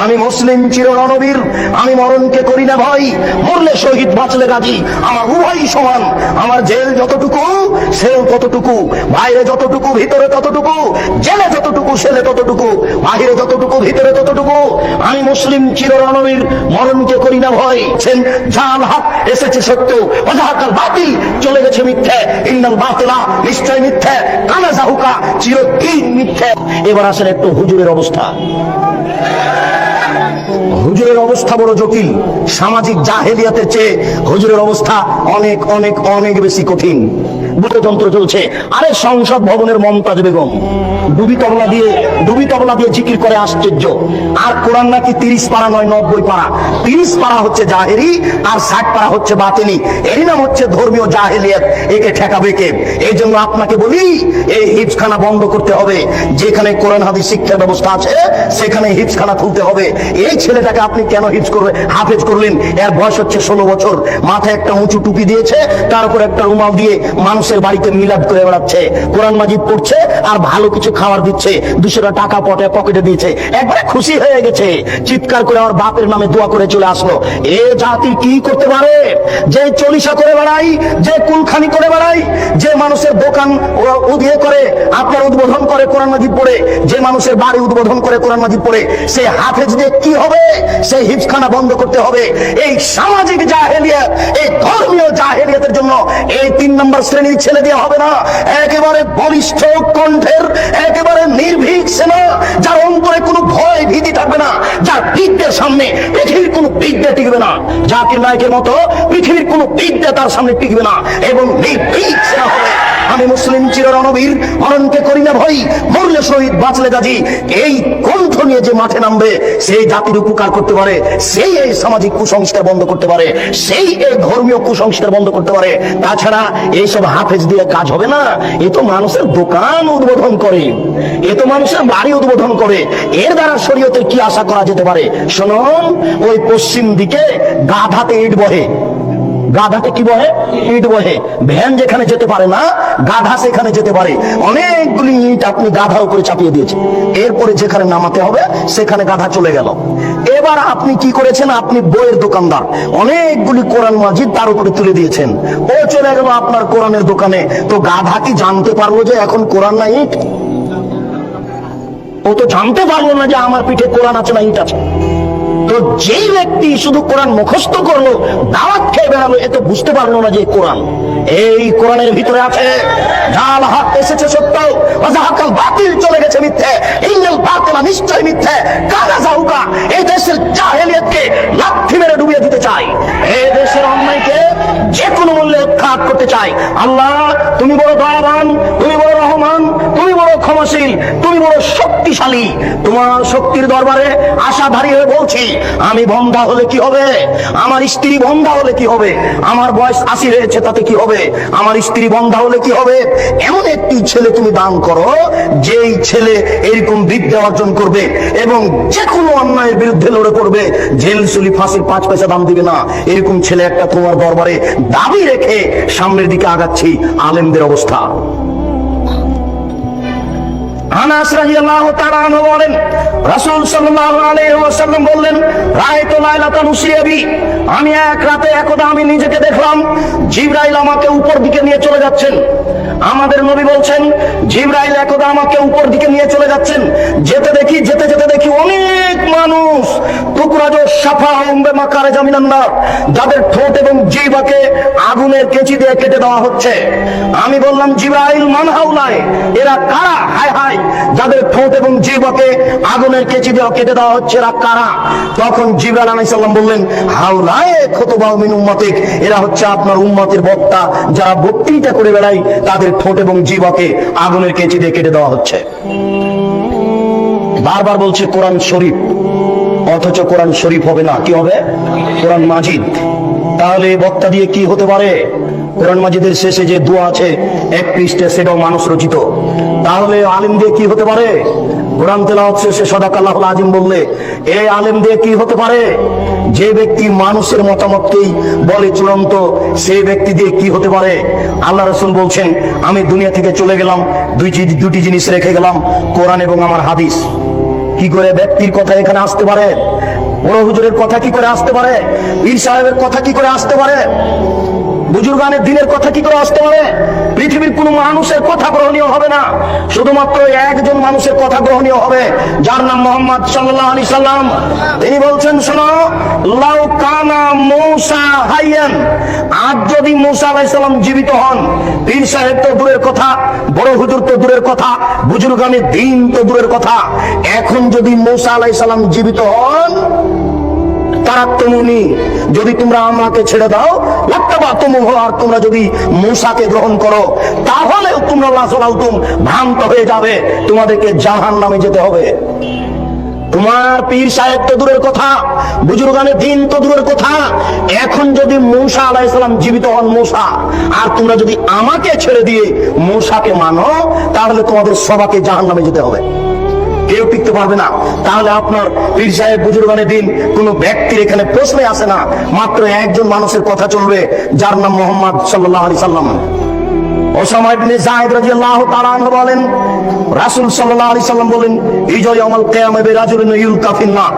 আমি মুসলিম চিররণবীর, আমি মরণকে করি না ভয়, মরলে শহীদ বাঁচলে গাজী, আমার উভয়ই সমান। আমার জেল যতটুকু সেল ততটুকু, বাইরে যতটুকু ভিতরে ততটুকু, জেলে যতটুকু সেলে ততটুকু, বাহিরে যতটুকু ভিতরে ততটুকু। আমি মুসলিম চিররণবীর, মরণকে করি না ভয়। জাল হক এসেছে সত্য, ওয়াজাহাকাল বাতিল চলে গেছে মিথ্যে। ইন্নাল বাতিলা নিশ্চয় মিথ্যে, কানা জাহুকা চিরদিন মিথ্যে। এবার আসলে একটু হুজুরের অবস্থা। হুজুরের অবস্থা বড় জটিল। সামাজিক জাহেলিয়াতের চেয়ে হুজুরের অবস্থা অনেক অনেক অনেক বেশি কঠিন। বুটযন্ত্র চলছে। আরে সংসদ ভবনের মমতাজ বেগম ডুবি তবলা দিয়ে জিকির করে আশ্চর্য। আর কোরআন নাকি 30 পারা নয় 90 পারা। 30 পারা হচ্ছে জাহেরি আর 60 পারা হচ্ছে বাতিনি। এর নাম হচ্ছে ধর্মীয় জাহেলিয়াত। একে ঠেকাবে কে? এই জন্য আপনাকে বলি, এই হিফজখানা বন্ধ করতে হবে। যেখানে কোরআন হাদিস শিক্ষার ব্যবস্থা আছে সেখানে হিফজখানা খুলতে হবে। এই ছেলেটাকে আপনি কেন হাফেজ করলেন? এর বয়স হচ্ছে 16 বছর। মাথায় একটা উঁচু টুপি দিয়েছে, তার উপর একটা রুমাল দিয়ে মানুষের বাড়িতে মিলাদ করে বেড়াচ্ছে, কোরআন মাজিদ পড়ছে আর ভালো কিছু খাবার দিচ্ছে, 200 টাকা পকেটে দিয়েছে। একবারে খুশি হয়ে গেছে, চিৎকার করে আমার বাপের নামে দোয়া করে চলে আসলো। এ জাতি কি করতে পারে? যে চলিসা করে বেড়াই, যে কুলখানি করে বেড়াই, যে মানুষের দোকান উদিয়ে করে আপনার উদ্বোধন করে কোরআন মাজিদ পড়ে, যে মানুষের বাড়ি উদ্বোধন করে কোরআন মাজিদ পড়ে, সে হাফেজ দিয়ে কি হবে? সেই হিফজখানা বন্ধ করতে হবে। এই সামাজিক জাহেলিয়াত, এই ধর্মীয় জাহেলিয়াতের জন্য এই 3 নম্বর শ্রেণীর ছেলে দিয়ে হবে না। একেবারে বলিষ্ঠ কণ্ঠের, একেবারে নির্ভীক সেনা, যার অন্তরে কোনো ভয় ভীতি থাকবে না, যার বিদ্যের সামনে পৃথিবীর কোনো বিদ্যা টিকবে না, জাকির নায়কের মতো পৃথিবীর কোনো বিদ্যা তার সামনে টিকবে না, এবং নির্ভীক সেনা হবে। আমি মুসলিম চিররণবীর, মরণকে করি না ভয়, মরলে শহীদ বাঁচলে গাজী। এই কণ্ঠ নিয়ে যে মাঠে নামবে, সেই জাতির উপকার করতে পারে, সেই এই সামাজিক কুসংস্কার বন্ধ করতে পারে, সেই এই ধর্মীয় কুসংস্কার বন্ধ করতে পারে। তাছাড়া এইসব হাফেজ দিয়ে কাজ হবে না। এ তো মানুষের দোকান উদ্বোধন করে, এ তো মানুষের বাড়ি উদ্বোধন করে। এর দ্বারা শরীয়তের কি আশা করা যেতে পারে? শুনুন, ওই পশ্চিম দিকে গাধাতে ইট বহে। গাধাতে কি বহে? ইট বহে। ভ্যান যেখানে যেতে পারে না, গাধা সেখানে যেতে পারে। অনেকগুলি ইট আপনি গাধার উপরে চাপিয়ে দিয়েছেন, এরপরে যেখানে নামাতে হবে সেখানে গাধা চলে গেল। এবার আপনি কি করেছেন? আপনি বইয়ের দোকানদার, অনেকগুলি কোরআন মাজিদ তার উপরে তুলে দিয়েছেন। ও চলে গেল আপনার কোরআনের দোকানে। তো গাধা কি জানতে পারলো যে এখন কোরআন না ইট? ও তো জানতে পারলো না যে আমার পিঠে কোরআন আছে না ইট আছে। তো যেই ব্যক্তি শুধু কোরআন মুখস্থ করলো, দাওয়াত খেয়ে বেড়ালো, এ তো বুঝতে পারলো না যে কোরআন, এই কোরআনের ভিতরে আছে। জাল হক এসেছে সত্য, ওয়াজাহাকাল বাতিল চলে গেছে মিথ্যে। ইন্নাল বাতিলা নিশ্চয় মিথ্যে, কানা জাহুকা। এই দেশের জাহেলিয়াতকে লাথি মেরে ডুবিয়ে দিতে চাই, এই দেশের অন্যায়কে যে কোনো মূল্যে উৎখাত করতে চাই। আল্লাহ, তুমি বড় দয়াবান, তুমি বড় রহমান, তুমি বড় ক্ষমাশীল, তুমি বড় শক্তিশালী। তোমার শক্তির দরবারে আশাধারী হয়ে বলছি, আমি বন্ধা হলে কি হবে? আমার স্ত্রী বন্ধা হলে কি হবে? আমার বয়স 80 হয়েছে, তাতে কি হবে? আমার স্ত্রী বন্ধা হলে কি হবে? এমন একটি ছেলে তুমি দান করো, যেই ছেলে এরকম বিদ্যা অর্জন করবে এবং যে কোনো অন্যায়ের বিরুদ্ধে লড়ে পড়বে, জেল সুলি ফাঁসির 5 পয়সা দাম দিবে না। এরকম ছেলে একটা তোমার দরবারে দাবি রেখে সামনের দিকে আগাচ্ছি। আলেমদের অবস্থা। আনাস রাদিয়াল্লাহু তাআলা আনহু বলেন, রাসূল সাল্লাল্লাহু আলাইহি ওয়াসাল্লাম বললেন, রাআইতু লাইলাতান উসরিয়া বি, আমি এক রাতে একদা আমি নিজেকে দেখলাম জিবরাইল আমাকে উপর দিকে নিয়ে চলে যাচ্ছেন। আমাদের নবী বলছেন, জিবরাইল একদা আমাকে উপর দিকে নিয়ে চলে যাচ্ছেন। যেতে দেখি অনেক মানুষ, তুকরাজো সাফাহুম বিমাকারে জামিনান নার, যাদের ঠোঁট এবং জিহ্বাকে আগুনের কেচি দিয়ে কেটে দেওয়া হচ্ছে। আমি বললাম, জিবরাইল মান হাউলাই, এরা কারা? হায় হায়, যাদের ঠোঁট এবং জিহ্বাকে আগুনের কেচি দিয়ে কেটে দেওয়া হচ্ছে, এরা কারা? তখন জিবরাইল আলাইহিস সালাম বললেন, হাউলাই খুতুবা মিন উম্মতিক, এরা হচ্ছে আপনার উম্মতের বক্তা, যারা বক্তৃতা করে বেড়ায়, তাদের ঠোঁট এবং জিহ্বাকে আগুনের কেচি দিয়ে কেটে দেওয়া হচ্ছে। বারবার বলছে কোরআন শরীফ, অথচ কোরআন শরীফ হবে না, কি হবে? কোরআন মাজিদ। তাহলে বক্তা দিয়ে কি হতে পারে? কোরআন মাজিদের শেষে যে দোয়া আছে 1 পৃষ্ঠা, সেটাও মানুষ রচিত। তাহলে আলেম দিয়ে কি হতে পারে? কোরআন তেলাওয়াত শেষে সাদাকাল্লাহুল আযীম বললে এই আলেম দিয়ে কি হতে পারে? যে ব্যক্তি মানুষের মতামতকেই বলে চূড়ান্ত, সেই ব্যক্তি দিয়ে কি হতে পারে? আল্লাহ রাসূল বলছেন, আমি দুনিয়া থেকে চলে গেলাম, দুটি জিনিস রেখে গেলাম, কোরআন এবং আমার হাদিস। কি করে ব্যক্তির কথা এখানে আসতে পারে? বড় হুজুরের কথা কি করে আসতে পারে? পীর সাহেবের কথা কি করে আসতে পারে? বুজুর্গানের দিনের কথা কি করে আসতে পারে? পৃথিবীর কোন মানুষের কথা গ্রহণীয় হবে না, শুধুমাত্র একজন মানুষের কথা গ্রহণীয় হবে, যার নাম মুহাম্মদ সাল্লাল্লাহু আলাইহি সাল্লাম। তিনি বলছেন, শোনো, লাউ কানা মূসা হাইয়ান, আজ যদি মূসা আলাইহিস সালাম জীবিত হন, পীর সাহেব তো দূরের কথা, বড় হুজুর তো দূরের কথা, বুজুর্গানের দিন তো দূরের কথা, এখন যদি মূসা আলাইহিস সালাম জীবিত হন, তারাক্তুমুনি, যদি তোমরা আমাকে ছেড়ে দাও, লাত্তাবাতুমুহু, আর তোমরা যদি মূসাকে গ্রহণ করো, তাহলে তোমরা লাযলালতুম, ভ্রান্ত হয়ে যাবে, তোমাদেরকে জাহান্নামে যেতে হবে। তোমার পীর সাহেব তো দূরের কথা, বুজুর্গানের দিন তো দূরের কথা, এখন যদি মূসা আলাইহিস সালাম জীবিত হন, মূসা, আর তোমরা যদি আমাকে ছেড়ে দিয়ে মূসাকে মানো, তাহলে তোমাদের সবাইকে জাহান্নামে যেতে হবে, কেউ টিকতে পারবে না। তাহলে আপনার পীর সাহেব, বুজুর্গানের দিন কোন ব্যক্তির এখানে প্রশ্নে আসে না, মাত্র একজন মানুষের কথা চলবে, যার নাম মুহাম্মদ সাল্লাল্লাহু আলাইহি সাল্লাম। ওসামা ইবনে যায়েদ রাদিয়াল্লাহু তাআলা আনহু বলেন, রাসূল সাল্লাল্লাহু আলাইহি সাল্লাম বলেন, ইজা ইয়াউমুল কিয়ামা বিরাজুলিন ইউলকা ফিন্নার,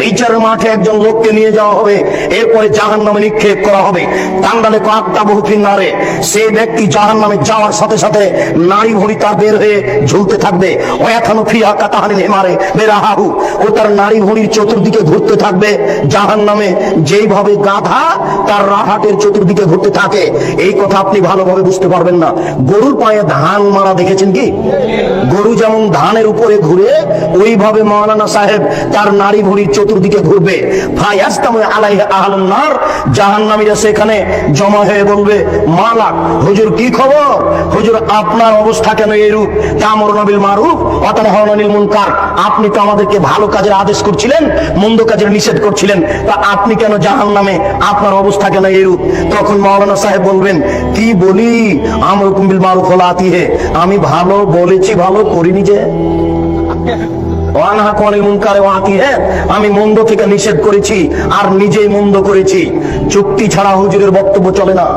বিচারের মাঠে একজন লোককে নিয়ে যাওয়া হবে, এরপরে জাহান্নামে নিক্ষেপ করা হবে। তান্ডালে কাত্তাবহু ফিন্নারে, সেই ব্যক্তি জাহান্নামে যাওয়ার সাথে সাথে নারী ভুঁড়ি তার বের হয়ে ঝুলতে থাকবে। ওয়ায়াথানু ফিহা কাতাহানিল হিমারে বেরাহাহু, ও তার নারী ভুঁড়ির চতুর্দিকে ঘুরতে থাকবে জাহান্নামে, যেইভাবে গাধা তার রাহাটের চতুর্দিকে ঘুরতে থাকে। এই কথা আপনি ভালোভাবে বুঝতে পারবেন না। গরুর পায়ে ধান মারা দেখেছেন কি? গরু যেমন ধানের উপরে ঘুরে, ওইভাবে মাওলানা সাহেব তার নারী ভুঁড়ির চতুর্দিকে ঘুরবে। ফায়াস্তামু আলাইহি আহলুন নার, জাহান্নামীরা সেখানে জমা হয়ে বলবে, মালাক, হুজুর কি খবর? হুজুর আপনার অবস্থা কেন এরূপ? তা'মুরুনা বিল মারুফ ওয়া তানহাউনা আনিল মুনকার, আপনি তো আমাদেরকে ভালো কাজের আদেশ করছিলেন, মন্দ কাজের নিষেধ করছিলেন, তা আপনি কেন জাহান্নামে? আপনার অবস্থা কেন এরূপ? তখন মাওলানা সাহেব বলবেন, কি বলি, আমরুকুম বিল মারুফ ওয়া লা আতিহি, আমি ভালো বলেছি, ভালো করিনি যে। আমি মন্দ থেকে নিষেধ করেছি আর নিজেই মন্দ করেছি। চুক্তি ছাড়া হুজুরের বক্তব্য চলে না।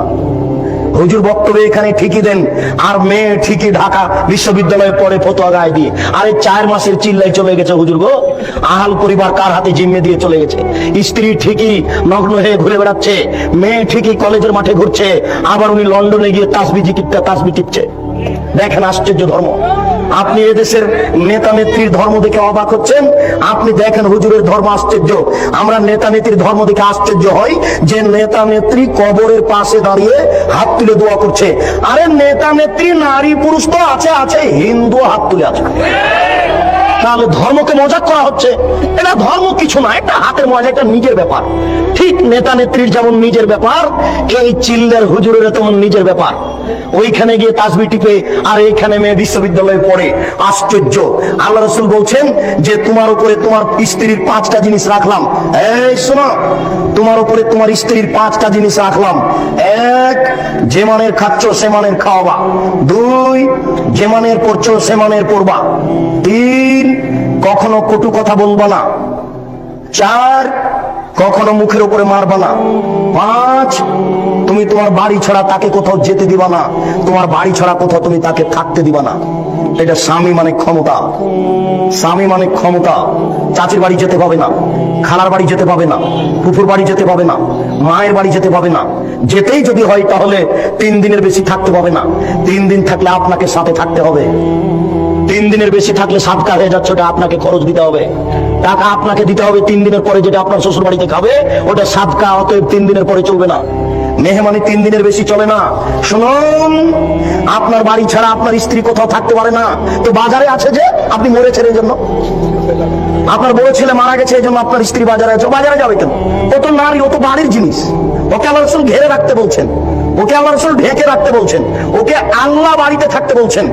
হুজুর বক্তব্য এখানে ঠিকই দেন, আর মেয়ে ঠিকই ঢাকা বিশ্ববিদ্যালয়ে পড়ে ফতোয়া গায়ে দিয়ে। আরে 4 মাসের চিল্লাই চলে গেছে হুজুর গো, আহাল পরিবার কার হাতে জিম্মে দিয়ে চলে গেছে। স্ত্রী ঠিকই নগ্ন হয়ে ঘুরে বেড়াচ্ছে, মেয়ে ঠিকই কলেজের মাঠে ঘুরছে, আবার উনি লন্ডনে গিয়ে তাসবিহ টিপছে। দেখেন আশ্চর্য ধর্ম। আপনি এদেশের নেতা নেত্রীর ধর্ম দেখে অবাক হচ্ছেন, আপনি দেখেন হুজুরের ধর্ম আশ্চর্য। আমরা নেতা নেত্রীর ধর্ম দেখে আশ্চর্য হই যে নেতা নেত্রী কবরের পাশে দাঁড়িয়ে হাত তুলে দোয়া করছে। আরে নেতা নেত্রী নারী পুরুষ তো আছে, হিন্দু হাত তুলে আছে। তাহলে ধর্মকে মজাক করা হচ্ছে। এটা ধর্ম কিছু না, এটা হাতের মজা, এটা নিজের ব্যাপার। ঠিক নেতা নেত্রীর যেমন নিজের ব্যাপার, এই চিল্লার হুজুরের তেমন নিজের ব্যাপার। ওইখানে গিয়ে তাসবিহ টিপে আর এইখানে মেয়ে বিশ্ববিদ্যালয়ে পড়ে। আশ্চর্য। আল্লাহ রাসূল বলছেন যে তোমার উপরে তোমার স্ত্রীর 5টা জিনিস রাখলাম। এই শোনো, তোমার উপরে তোমার স্ত্রীর 5টা জিনিস রাখলাম। 1, যে মানের খাচ্ছ সে মানের খাওয়াবা। 2, যে মানের পড়ছো সে মানের পড়বা। 3, কখনো কটু কথা বলবা না। 4, কখনো মুখের উপরে মারবা না। 5, তুমি তোমার বাড়ি ছাড়া তাকে কোথাও যেতে দিবা না, তোমার বাড়ি ছাড়া কোথাও তুমি তাকে থাকতে দিবা না। এটা স্বামী মানে ক্ষমতা। স্বামী মানে ক্ষমতা। চাচির বাড়ি যেতে পাবে না, খালার বাড়ি যেতে পাবে না, ফুফুর বাড়ি যেতে পাবে না, মায়ের বাড়ি যেতে পাবে না। যেতেই যদি হয় তাহলে 3 দিনের বেশি থাকতে পাবে না। 3 দিন থাকলে আপনাকে সাথে থাকতে হবে। 3 দিনের বেশি থাকলে সাদকা হয়ে যাচ্ছে, ওটা আপনাকে খরচ দিতে হবে, টাকা আপনাকে দিতে হবে। 3 দিনের পরে যেটা আপনার শ্বশুর বাড়িতে খাবে ওটা সাদকা, অতএব 3 দিনের পরে চলবে না। মেহমানি 3 দিনের বেশি চলে না। শুনুন, আপনার বাড়ি ছাড়া আপনার স্ত্রী কোথাও থাকতে পারে না। তো বাজারে আছে যে আপনি মরেছেন এই জন্য, আপনার বড় ছেলে মারা গেছে এই জন্য আপনার স্ত্রী বাজারে আছে। বাজারে যাবে কেন? ও তো নারী, ও তো বাড়ির জিনিস। ওকে আল্লাহ রাসূল ঘেরে রাখতে বলছেন, ওকে আল্লাহ রাসূল ঢেকে রাখতে বলছেন, ওকে আল্লাহ বাড়িতে থাকতে বলছেন।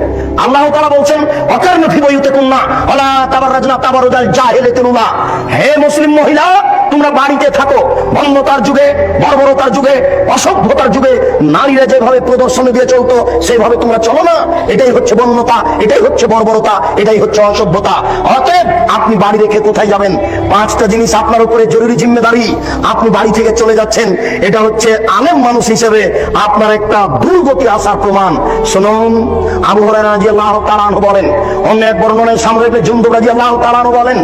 আল্লাহ তাআলা বলছেন, ওয়াকারনা ফি বুয়ুতিকুন্না ওয়ালা তাবাররাজনা তাবাররুজাল জাহিলিয়াতিল উলা, হে মুসলিম মহিলা তোমরা বাড়িতে থাকো। ভন্যতার যুগে, বর্বরতার যুগে, অসভ্যতার যুগে নারীরা যেভাবে প্রদর্শনী দিয়ে চলতো সেভাবে তোমরা চলো না। এটাই হচ্ছে বন্যতা, এটাই হচ্ছে বর্বরতা, এটাই হচ্ছে অসভ্যতা। অতএব আপনি বাড়ি রেখে কোথায় যাবেন? 5টা জিনিস আপনার উপরে জরুরি জিম্মেদারি। আপনি বাড়ি থেকে চলে যাচ্ছেন, এটা হচ্ছে আলেম মানুষ হিসেবে আপনার একটা দুর্গতি আসার প্রমাণ। শুনুন, আবু হুরায়রা রাদিয়াল্লাহু তাআলা আনহু বলেন, অন্য এক বর্ণনায় সামরা ইবনে জুনদুব রাদিয়াল্লাহু তাআলা আনহু বলেন,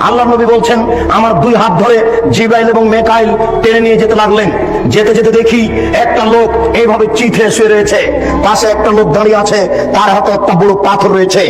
আল্লাহর নবী বলছেন, আমার 2 হাত ধরে জিবরাইল এবং মেকাইল টেনে নিয়ে যেতে লাগলেন। যেতে যেতে দেখি একটা লোক এইভাবে চিঠে শুয়ে রয়েছে, পাশে একটা লোক দাঁড়িয়ে আছে, তার হাতে একটা বড় পাথর রয়েছে।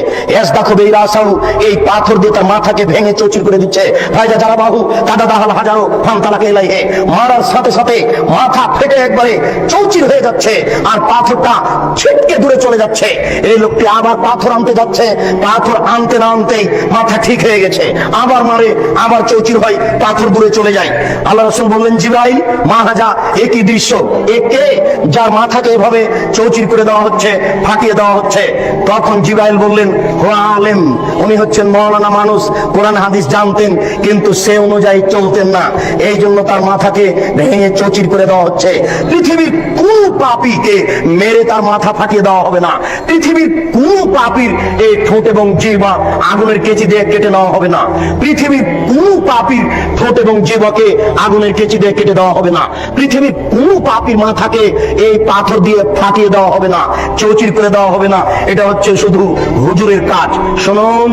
দেখো বেইরাসাউ, এই পাথর দিয়ে তার মাথাকে ভেঙে চৌচির করে দিচ্ছে। ভাইজা যারা বাহু কাদা দাহাল হাজারো ফান্তালাকে এলাইহে, মারার সাথে সাথে মাথা ফেটে একবারে চৌচির হয়ে যাচ্ছে, আর পাথরটা ছিটকে দূরে চলে যাচ্ছে। এই লোকটি আবার পাথর আনতে যাচ্ছে, পাথর আনতে না আনতেই মাথা ঠিক হয়ে গেছে, আবার মারে, আবার চৌচির হয়, পাথর দূরে চলে যায়। আল্লাহ রাসূল বললেন, জিবরাইল, মা হাজা, একই দৃশ্য, একে যার মাথাকে এভাবে চৌচির করে দেওয়া হচ্ছে, ফাটিয়ে দেওয়া হচ্ছে। তখন জিবরাইল বললেন, হুয়া আলেম, উনি হচ্ছেন মাওলানা মানুষ, কোরআন হাদিস জানতেন, কিন্তু সে অনুযায়ী চলতেন না, এই জন্য তার মাথাকে ভেঙে চৌচির করে দেওয়া হচ্ছে। পৃথিবীর কোন পাপীকে মেরে তার মাথা ফাটিয়ে দেওয়া হবে না। পৃথিবীর কোন পাপীর এই ঠোঁট এবং জিহ্বা আগুনের কেচি দিয়ে কেটে নেওয়া হবে না। পৃথিবীর কোন পাপীর ঠোঁট এবং জিহ্বাকে আগুনের কেচি দিয়ে কেটে দেওয়া হবে না। পৃথিবীর কোন পাপীর মাথাকে এই পাথর দিয়ে ফাটিয়ে দেওয়া হবে না, চৌচির করে দেওয়া হবে না। এটা হচ্ছে শুধু হুজুরের কাজ। শুনুন,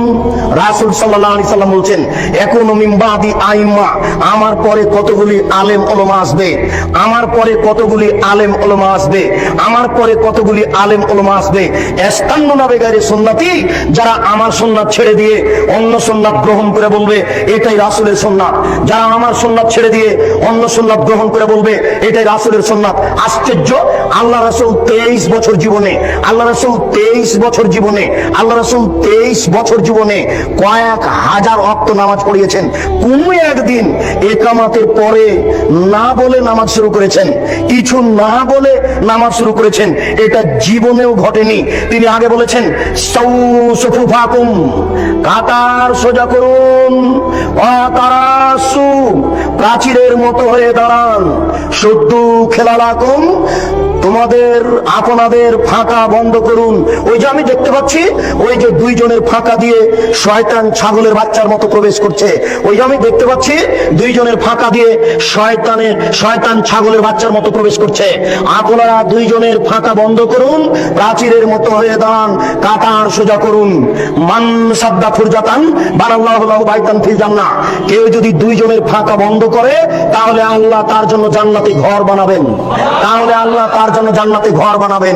রাসূল সাল্লাল্লাহু আলাইহি সাল্লাম বলছেন, একুনু মিন বাদি আইম্মা, আমার পরে কতগুলি আলেম ওলামা আসবে, আমার পরে কতগুলি আলেম ওলামা আসবে, আমার পরে কতগুলি আলেম ওলামা আসবে, ইস্তান্নুনা বিগাইরি সুন্নতি, যারা আমার সুন্নাত ছেড়ে দিয়ে অন্য সুন্নাত গ্রহণ করে বলবে এটাই রাসূলের সুন্নাত। যারা আমার সুন্নাত ছেড়ে দিয়ে অন্য সুন্নাত গ্রহণ করে বলবে এটাই রাসূলের সুন্নাত। আশ্চর্য, আল্লাহ রাসূল 23 বছর জীবনে, আল্লাহ রাসূল 23 বছর জীবনে, আল্লাহ রাসূল 23 বছর জীবনে কয়েক হাজার ওয়াক্ত নামাজ পড়িয়েছেন। কোন একদিন ইকামতের পরে না বলে নামাজ শুরু করেছেন, কিছু না বলে নামাজ শুরু করেছেন, এটা জীবনেও ঘটেনি। তিনি আগে বলেছেন, সুফুফাকুম, কাতার সোজা করুন, ওয়াতারাসু, প্রাচীরের মতো হয়ে দাঁড়ান, শুদ্ধু খেলালাকুম, তোমাদের আপনাদের ফাঁকা বন্ধ করুন। ওই যে আমি দেখতে পাচ্ছি, ওই যে 2 জনের ফাঁকা দিয়ে শয়তান ছাগলের বাচ্চার মতো প্রবেশ করছে, ওই যে আমি দেখতে পাচ্ছি 2 জনের ফাঁকা দিয়ে শয়তান ছাগলের বাচ্চার মতো প্রবেশ করছে। আপনারা 2 জনের ফাঁকা বন্ধ করুন, প্রাচীরের মতো হয়ে দাঁড়ান, কাতার সোজা করুন। মান সাদ্দা ফুরজাতান বানাল্লাহু লাহু বাইতান ফিল জান্নাহ, কেউ যদি 2 জনের ফাঁকা বন্ধ করে তাহলে আল্লাহ তার জন্য জান্নাতে ঘর বানাবেন, তাহলে আল্লাহ তার জন্য জান্নাতে ঘর বানাবেন।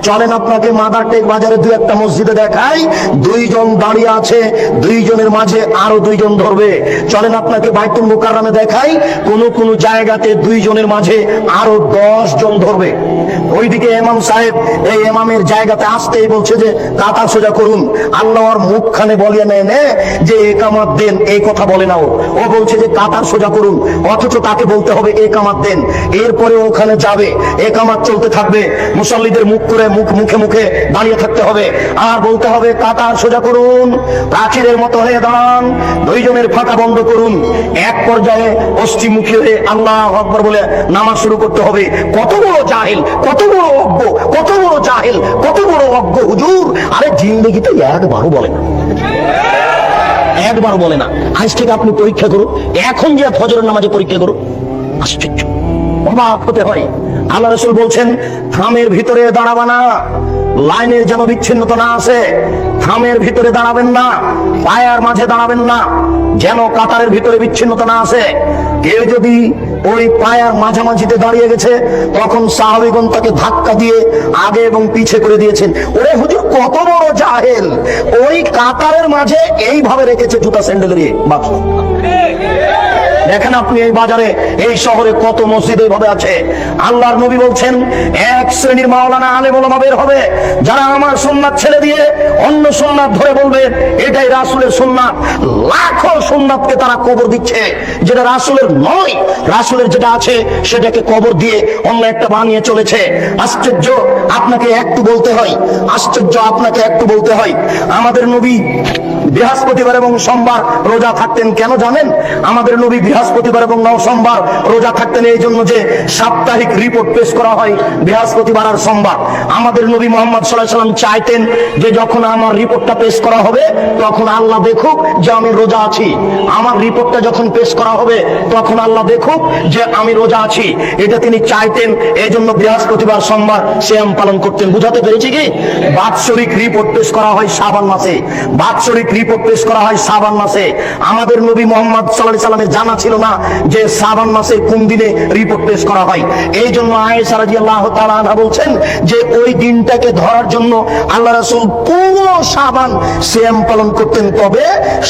চলেন আপনাকে মাদারটেক বাজারে 2-1টা মসজিদে দেখাই, 2 জন দাঁড়িয়ে আছে, 2 জনের মাঝে আরো 2 জন ধরবে। চলেন আপনাকে বাইতুল মুকাররমে দেখাই, কোন কোন জায়গাতে 2 জনের মাঝে আরো 10 জন ধরবে। ওইদিকে ইমাম সাহেব এই ইমামের জায়গাতে আসতেই বলছে যে কাতার সোজা করুন। আল্লাহর মুখখানে বলিয়ে নেয় যে একামত দেন, এই কথা বলে না, ও বলছে যে কাতার সোজা করুন, অথচ তাকে বলতে হবে একামত দেন। এরপরে ওখানে যাবে, একামত চলতে থাকবে, মুসল্লিদের মুখে মুখে দাঁড়িয়ে থাকতে হবে, আর বলতে হবে কাতার সোজা করুন, প্রাচীরের মতো হয়ে দাঁড়ান, 2 জনের ফাঁকা বন্ধ করুন। এক পর্যায়ে পশ্চিমমুখী হয়ে আল্লাহু আকবার বলে নামাজ শুরু করতে হবে। কত বড় জাহিল, কত বড় অজ্ঞ, কত বড় জাহিল, কত বড় অজ্ঞ হুজুর! আরে জিন্দেগিতে একবারও বলে না, একবার বলে না। আজ থেকে আপনি পরীক্ষা করুন, এখন যে ফজরের নামাজে পরীক্ষা করুন, আশ্চর্য, অবাক হতে হয়। আল্লাহ রাসূল বলছেন, থামের ভিতরে দাঁড়াবা না, লাইনের যেন বিচ্ছিন্নতা না আসে, থামের ভিতরে দাঁড়াবেন না, পায়ার মাঝে দাঁড়াবেন না, যেন কাতারের ভিতরে বিচ্ছিন্নতা না আসে। কেউ যদি ওই পায়ার মাঝামাঝিতে দাঁড়িয়ে গেছে, তখন সাহাবীগণ তাকে ধাক্কা দিয়ে আগে এবং পিছে করে দিয়েছেন। ওরে হুজুর, কত বড় জাহেল! ওই কাতারের মাঝে এইভাবে রেখেছে জুতা স্যান্ডেলের বাক্স। দেখেন আপনি এই বাজারে, এই শহরে কত মসজিদ এইভাবে আছে। আল্লাহর নবী বলছেন, 1 শ্রেণীর মাওলানা আলেম ওলামা বের হবে, যারা আমার সুন্নাত ছেড়ে দিয়ে অন্য সুন্নাত ধরে বলবে এটাই রাসূলের সুন্নাত। লাখো সুন্নাতকে তারা কবর দিচ্ছে, যেটা রাসূলের নয়, রাসূলের যেটা আছে সেটাকে কবর দিয়ে অন্য একটা বানিয়ে চলেছে। আশ্চর্য, আপনাকে একটু বলতে হয়, আশ্চর্য, আপনাকে একটু বলতে হয়। আমাদের নবী বৃহস্পতিবার এবং সোমবার রোজা থাকতেন। কেন জানেন? আমাদের নবী বৃহস্পতিবার এবং সোমবার রোজা থাকতেন এই জন্য যে সাপ্তাহিক রিপোর্ট পেশ করা হয় বৃহস্পতিবার আর সোমবার। আমাদের নবী মুহাম্মদ সাল্লাল্লাহু আলাইহি ওয়াসাল্লাম চাইতেন যে যখন আমার রিপোর্টটা পেশ করা হবে তখন আল্লাহ দেখুক যে আমি রোজা আছি। আমার রিপোর্টটা যখন পেশ করা হবে তখন আল্লাহ দেখুক যে আমি রোজা আছি, এটা তিনি চাইতেন। এই জন্য বৃহস্পতিবার সোমবার সিয়াম পালন করতেন। বুঝাতে পেরেছি কি? বাৎসরিক রিপোর্ট পেশ করা হয় শাবান মাসে, বাৎসরিক রিপোর্ট পেশ করা হয় শাবান মাসে। আমাদের নবী মুহাম্মদ সাল্লাল্লাহু আলাইহি ওয়াসাল্লামের জানা ছিল না যে শাবান মাসে কোন দিনে রিপোর্ট পেশ করা হয়। এই জন্য আয়েশা রাদিয়াল্লাহু তাআলা আনহা বলছেন যে ওই দিনটাকে ধরার জন্য আল্লাহ রাসূল পুরো শাবান সিয়াম পালন করতেন, তবে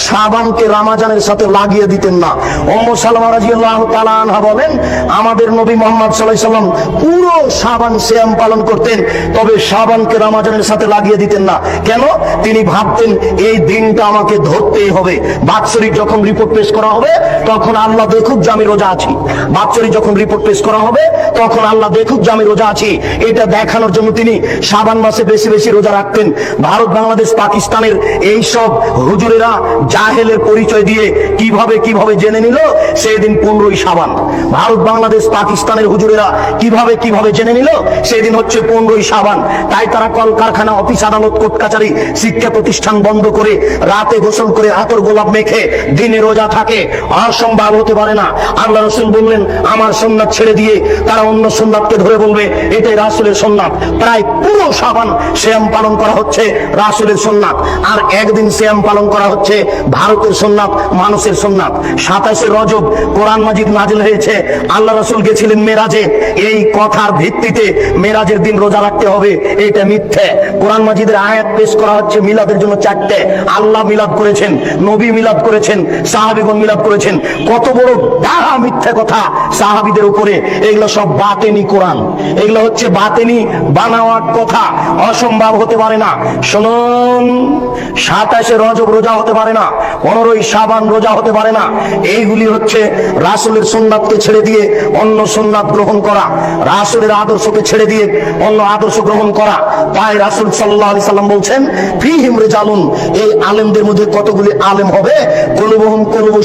শাবানকে রমজানের সাথে লাগিয়ে দিতেন না। উম্মু সালামা রাদিয়াল্লাহু তাআলা আনহা বলেন আমাদের নবী মুহাম্মদ সাল্লাল্লাহু আলাইহি ওয়াসাল্লাম পুরো শাবান সিয়াম পালন করতেন, তবে শাবানকে রমজানের সাথে লাগিয়ে দিতেন না। কেন? তিনি ভাবতেন এই দিনটা আমাকে ধরতেই হবে। বাৎসরিক যখন রিপোর্ট পেশ করা হবে তখন আল্লাহ দেখুক যে আমি রোজা আছি। বাৎসরিক যখন রিপোর্ট পেশ করা হবে তখন আল্লাহ দেখুক যে আমি রোজা আছি, এটা দেখানোর জন্য তিনি শাবান মাসে বেশি বেশি রোজা রাখতেন। ভারত, বাংলাদেশ, পাকিস্তানের এই সব হুজুরেরা জাহেলের পরিচয় দিয়ে কিভাবে কিভাবে জেনে নিল সেই দিন 15ই শাবান। ভারত, বাংলাদেশ, পাকিস্তানের হুজুরেরা কিভাবে কিভাবে জেনে নিল সেই দিন হচ্ছে 15ই শাবান। তাই তারা কলকারখানা, অফিস, আদালত, কোর্ট কাচারি, শিক্ষা প্রতিষ্ঠান বন্ধ করে রাতে গোসল করে আতর গোলাপ মেখে দিনে রোজা থাকে। অসম্ভব হতে পারে না। আল্লাহ রাসূল বললেন আমার সুন্নাত ছেড়ে দিয়ে তারা অন্য সুন্নাতকে ধরে বলবে এটাই রাসূলের সুন্নাত। প্রায় পুরো শাবান সিয়াম পালন করা হচ্ছে রাসূলের সুন্নাত, আর একদিন সিয়াম পালন করা হচ্ছে ভারতের সুন্নাত, মানুষের সুন্নাত। 27শে রজব কোরআন মাজিদ নাজিল হয়েছে, আল্লাহ রাসূল গেছিলেন মেরাজে। এই কথার ভিত্তিতে মেরাজের দিন রোজা রাখতে হবে, এটা মিথ্যে। কোরআন মাজিদের আয়াত পেশ করা হচ্ছে মিলাদের জন্য 4টে। আল্লাহ মিলাদ করেছেন, নবী মিলাদ করেছেন, সাহাবীগণ মিলাদ করেছেন। কত বড় ডাহা মিথ্যে কথা সাহাবীদের উপরে। এগুলো সব বাতেনি কোরআন, এগুলো হচ্ছে বাতেনি বানাওয়াট কথা। অসম্ভব হতে পারে না। শুনুন, 27শে রজব রোজা হতে পারে না, 15ই শাবান রোজা হতে পারে না। এইগুলি হচ্ছে রাসূলের সুন্নাতকে ছেড়ে দিয়ে অন্য সুন্নাত গ্রহণ করা, রাসূলের আদর্শকে ছেড়ে দিয়ে অন্য আদর্শ গ্রহণ করা। তাই রাসূল সাল্লাল্লাহু আলাইহি সাল্লাম বলছেন ফীহিম রিজালুন, এই আলেমদের মধ্যে কতগুলি আলেম হবে কুলুবুহুম কুলুবু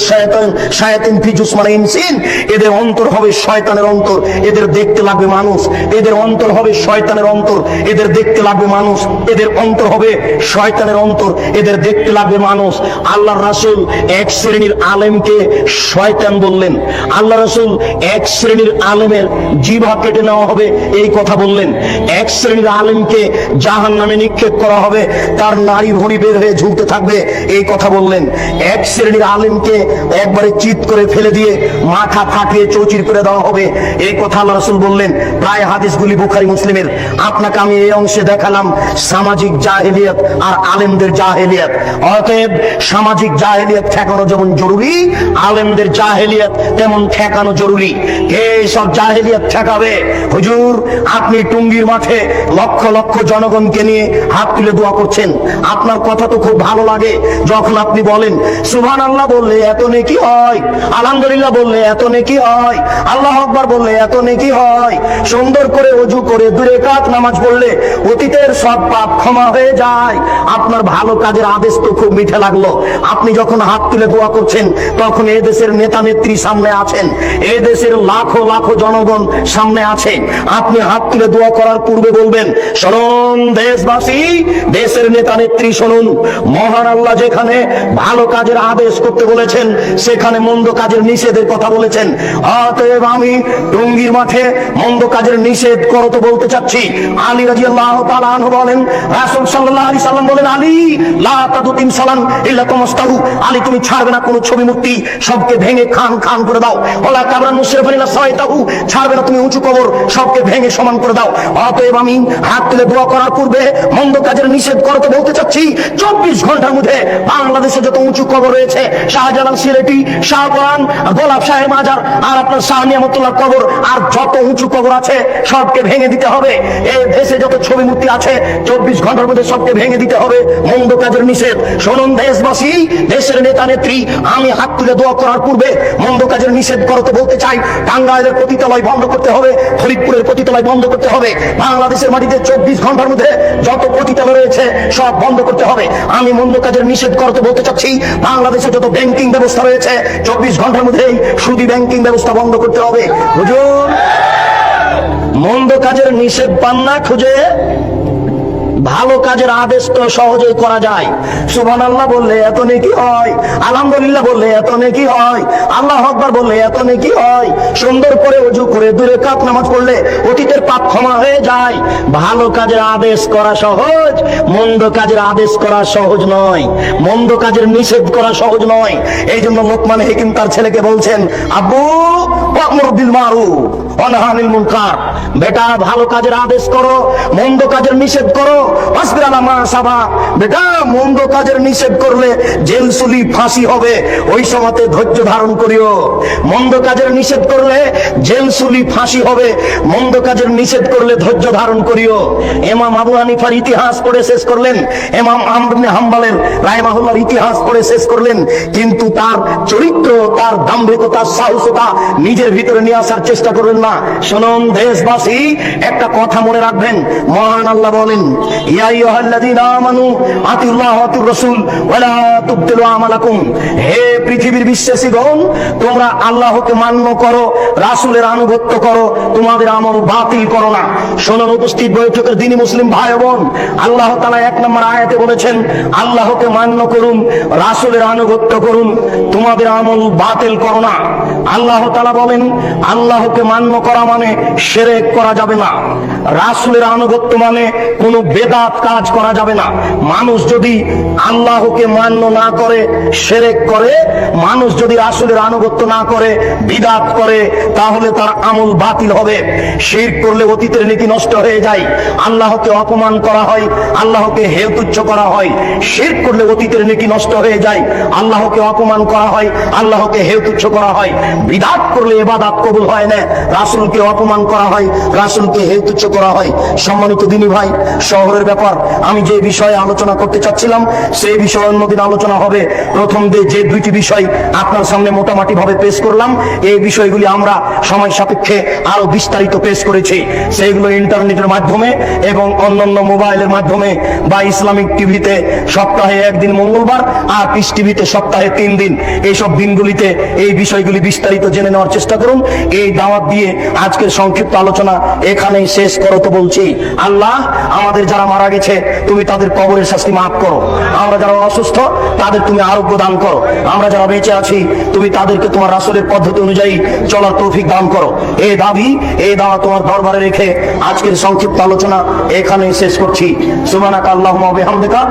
শায়াতিন ফি জুসমানি ইনসিন, এদের অন্তর হবে শয়তানের অন্তর, এদের দেখতে লাগবে মানুষ। এদের অন্তর হবে শয়তানের অন্তর, এদের দেখতে লাগবে মানুষ। এদের অন্তর হবে শয়তানের অন্তর, এদের দেখতে লাগবে মানুষ। আল্লাহর রাসূল এক শ্রেণীর আলেমকে শয়তান বললেন। আল্লাহ রাসূল এক শ্রেণীর আলেমের জিহ্বা কেটে নেওয়া হবে এই কথা বললেন। এক শ্রেণীর আলেমকে জাহান্নামে নিক্ষেপ করা হবে, তার নাড়ি ভুঁড়ি বের হয়ে ঝুলতে থাকবে এই কথা বললেন। এক শ্রেণীর আলেমকে একবারে চিৎ করে ফেলে দিয়ে মাথা ফাটিয়ে চৌচির করে দেওয়া হবে এই কথা আল্লাহ রাসূল বললেন। প্রায় হাদিসগুলি বুখারী মুসলিমের। আপনাকে আমি এই অংশে দেখালাম সামাজিক জাহেলিয়াত আর আলেমদের জাহেলিয়াত। অতএব সামাজিক জাহেলিয়াত ঠেকানো যেমন জরুরি, আলেমদের জাহেলিয়াত তেমন ঠেকানো জরুরি। এই সব জাহেলিয়াত ঠেকাবে হুজুর। আপনি টুঙ্গির মাঠে লক্ষ লক্ষ জনগণকে নিয়ে হাত তুলে দোয়া করছেন, আপনার কথা তো খুব ভালো লাগে যখন আপনি বলেন সুবহানাল্লাহ বললে এত নেকি হয়, আলহামদুলিল্লাহ বললে এত নেকি হয়, আল্লাহু আকবার বললে এত নেকি হয়, সুন্দর করে ওযু করে 2 রাকাত নামাজ পড়লে অতীতের সব পাপ ক্ষমা হয়ে যায়। আপনার ভালো কাজের আদেশ তো খুব মিঠে লাগলো। আপনি যখন হাত তুলে দোয়া করছেন তখন এই দেশের নেতা নেত্রী সামনে আছেন, এই দেশের লাখো লাখো জনগণ সামনে আছে। আপনি হাত তুলে দোয়া করার পূর্বে বলবেন শুনুন দেশবাসী, দেশের নেতা নেত্রী শুনুন, মহান আল্লাহ যেখানে ভালো কাজের আদেশ করতে বলেছেন সেখানে মন্দ কাজের নিষেধের কথা বলেছেন। অতএব আমি টঙ্গীর মাঠে মন্দ কাজের নিষেধ করতে বলতে চাচ্ছি। আলী রাদিয়াল্লাহু তাআলা আনহু বলেন রাসূল সাল্লাল্লাহু আলাইহি সাল্লাম বলেন আলী লা তাদু তিমসালান ইল্লা তামাস্তাহু, আলী তুমি ছাড়বে না কোনো ছবি মূর্তি, সবকে ভেঙে খান খান করে দাও। ওলা কাবরান মুশরিফান ইলা সাইতাহু, ছাড়বে না তুমি উঁচু কবর, সবকে ভেঙে সমান করে দাও। অতএব আমি হাত তুলে দোয়া করার পূর্বে মন্দ কাজের নিষেধ করতে বলতে চাচ্ছি 24 ঘন্টার মধ্যে বাংলাদেশে যত উঁচু কবর রয়েছে, শাহজালাল সিলেটি, শাহপরান, গোলাপ শাহের মাজার আর আপনার শাহ নিয়ামতুল্লাহ কবর আর যত উঁচু কবর আছে সবকে ভেঙে দিতে হবে। এই দেশে যত ছবি মূর্তি আছে 24 ঘন্টার মধ্যে সবকে ভেঙে দিতে হবে। মন্দ কাজের নিষেধ। শুনুন দেশবাসী, দেশের নেতা নেত্রী, আমি হাত তুলে দোয়া করার পূর্বে মন্দ কাজের নিষেধ করতে বলতে চাই। টাঙ্গাইলের পতিতালয় বন্ধ করতে হবে, ফরিদপুরের পতিতালয় বন্ধ করতে হবে। বাংলাদেশের মাটিতে 24 ঘন্টার মধ্যে যত পতিতালয় রয়েছে সব বন্ধ করতে হবে। আমি মন্দ কাজের নিষেধ করতে বলতে চাচ্ছি, বাংলাদেশে যত ব্যাংকিং ব্যবস্থা রয়েছে 24 ঘন্টার মধ্যেই সুদী ব্যাংকিং ব্যবস্থা বন্ধ করতে হবে। হুজুর, মন্দ কাজের নিষেধ পান না খুঁজে, ভালো কাজের আদেশ তো সহজেই করা যায়। সুবহানাল্লাহ বললে এত নেকি হয়, আলহামদুলিল্লাহ বললে এত নেকি হয়, আল্লাহু আকবার বললে এত নেকি হয়, সুন্দর করে ওযু করে 2 রাকাত নামাজ পড়লে অতীতের পাপ ক্ষমা হয়ে যায়। ভালো কাজের আদেশ করা সহজ, মন্দ কাজের আদেশ করা সহজ নয়, মন্দ কাজের নিষেধ করা সহজ নয়। এই জন্য লোকমান হাকিম তার ছেলেকে বলছেন, আব্বু ওয়া'মুর বিল মারুফ ওয়া নাহি আনিল মুনকার, বেটা ভালো কাজের আদেশ করো, মন্দ কাজের নিষেধ করো। ওয়াসবির আলা মা সাবা, বেটা মন্দ কাজের নিষেধ করলে জেল সুলি ফাঁসি হবে, ওই সময়তে ধৈর্য ধারণ করিও। মন্দ কাজের নিষেধ করলে জেল সুলি ফাঁসি হবে, মন্দ কাজের নিষেধ করলে ধৈর্য ধারণ করিও। ইমাম আবু হানিফার ইতিহাস পড়ে শেষ করলেন, ইমাম আহমদ ইবনে হাম্বলের রাহিমাহুল্লাহর ইতিহাস পড়ে শেষ করলেন, কিন্তু তার চরিত্র, তার দাম্ভিকতা, সাহসতা নিজের ভিতরে নিয়ে আসার চেষ্টা করলেন না। শুনুন দেশবাসী, একটা কথা মনে রাখবেন, মহান আল্লাহ বলেন, ইয়া আইয়ুহাল্লাযীনা আমানু আতিউল্লাহ ওয়া আতিউর রাসূল ওয়া লা তুবতিলু আমালাকুম, হে পৃথিবীর বিশ্বাসীগণ, তোমরা আল্লাহকে মান্য করো, রাসূলের আনুগত্য করো, তোমাদের আমল বাতিল করো না। শুনুন উপস্থিত বৈঠকের দিনী মুসলিম ভাই বোন, আল্লাহ তাআলা 1 নম্বর আয়াতে বলেছেন, আল্লাহকে মান্য করুন, রাসূলের আনুগত্য করুন, তোমাদের আমল বাতিল করো না। আল্লাহ তাআলা বলেন, আল্লাহকে মান্য করা মানে শিরক করা যাবে না, রাসূলের আনুগত্য মানে কোনো বেদাত কাজ করা যাবে না। মানুষ যদি আল্লাহকে মান্য না করে শিরক করে, মানুষ যদি রাসূলের আনুগত্য না করে বিদআত করে, তাহলে তার আমল বাতিল হবে। শিরক করলে অতীতের নেকি নষ্ট হয়ে যায়, আল্লাহকে অপমান করা হয়, আল্লাহকে হেয় তুচ্ছ করা হয়। শিরক করলে অতীতের নেকি নষ্ট হয়ে যায়, আল্লাহকে অপমান করা হয়, আল্লাহকে হেয় তুচ্ছ করা হয়। বিদআত করলে ইবাদত কবুল হয় না, রাসূলকে অপমান করা হয়, রাসূলকে হেয় তুচ্ছ করা হয়। সম্মানিত দিনী ভাই, শহরের ব্যাপার আমি যে বিষয়ে আলোচনা করতে চাচ্ছিলাম সেই বিষয়ে অন্যদিন আলোচনা হবে। প্রথম যে 2টি বিষয় আপনার সামনে মোটামুটি ভাবে পেশ করলাম, এই বিষয়গুলি আমরা সময় সাপেক্ষে আরো বিস্তারিত পেশ করেছি। সেইগুলো ইন্টারনেটের মাধ্যমে এবং অন্যান্য মোবাইলের মাধ্যমে বা ইসলামিক টিভিতে সপ্তাহে 1 দিন মঙ্গলবার আর পিস টিভিতে সপ্তাহে 3 দিন, এইসব দিনগুলিতে এই বিষয়গুলি বিস্তারিত জেনে নেওয়ার চেষ্টা করুন। এই দাওয়াত দিয়ে আজকের সংক্ষিপ্ত আলোচনা এখানেই শেষ করতে বলছি। আল্লাহ, আমাদের যারা মারা গেছে তুমি তাদের কবরের শাস্তি মাফ করো, আমরা যারা অসুস্থ তাদের তুমি আরোগ্য দান করো, আমরা যারা বেঁচে আছি তুমি তাদেরকে তোমার রাসূলের পদ্ধতি অনুযায়ী চলার তৌফিক দান করো। এই দাবি, এই দাওয়া তোমার দরবারে রেখে আজকের সংক্ষিপ্ত আলোচনা এখানেই শেষ করছি। সুবহানাকা আল্লাহুম্মা ওয়া বিহামদিকা।